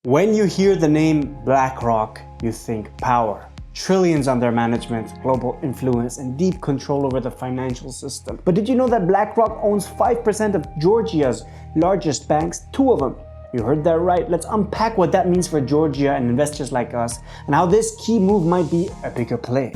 When you hear the name BlackRock, you think power. Trillions under management, global influence, and deep control over the financial system. But did you know that BlackRock owns 5% of Georgia's largest banks? 2 of them. You heard that right. Let's unpack what that means for Georgia and investors like us, and how this key move might be a bigger play.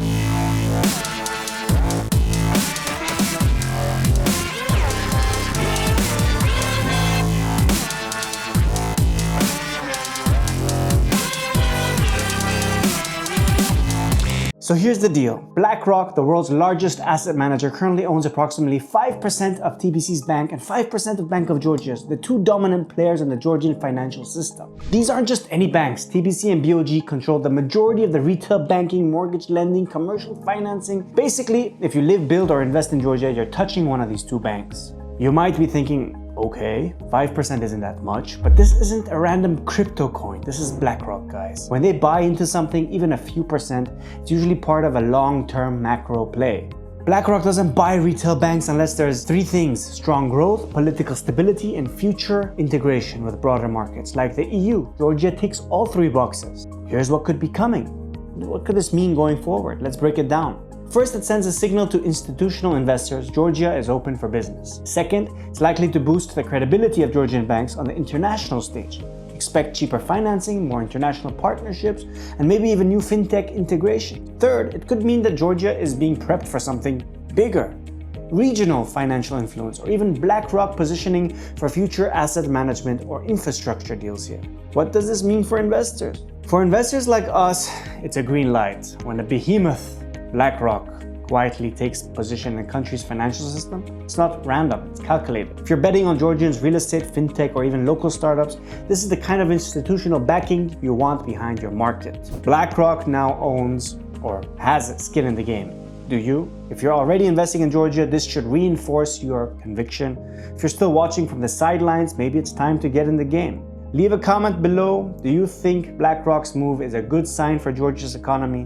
So here's the deal. BlackRock, the world's largest asset manager, currently owns approximately 5% of Tbilisi's bank and 5% of Bank of Georgia's, the 2 dominant players in the Georgian financial system. These aren't just any banks. Tbilisi and BOG control the majority of the retail banking, mortgage lending, commercial financing. Basically, if you live, build, or invest in Georgia, you're touching one of these 2 banks. You might be thinking, okay, 5% isn't that much, but this isn't a random crypto coin. This is BlackRock, guys. When they buy into something, even a few percent, it's usually part of a long-term macro play. BlackRock doesn't buy retail banks unless there's 3 things: strong growth, political stability, and future integration with broader markets like the EU. Georgia ticks all 3 boxes. Here's what could be coming. What could this mean going forward? Let's break it down. First, it sends a signal to institutional investors Georgia is open for business. Second, it's likely to boost the credibility of Georgian banks on the international stage. Expect cheaper financing, more international partnerships, and maybe even new fintech integration. Third, it could mean that Georgia is being prepped for something bigger. Regional financial influence, or even BlackRock positioning for future asset management or infrastructure deals here. What does this mean for investors? For investors like us, it's a green light. When a behemoth BlackRock quietly takes position in the country's financial system, it's not random, it's calculated. If you're betting on Georgians' real estate, fintech, or even local startups, this is the kind of institutional backing you want behind your market. BlackRock now owns or has skin in the game. Do you? If you're already investing in Georgia, this should reinforce your conviction. If you're still watching from the sidelines, maybe it's time to get in the game. Leave a comment below. Do you think BlackRock's move is a good sign for Georgia's economy?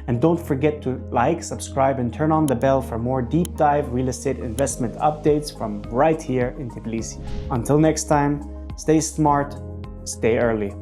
And don't forget to like, subscribe, and turn on the bell for more deep dive real estate investment updates from right here in Tbilisi. Until next time, stay smart, stay early.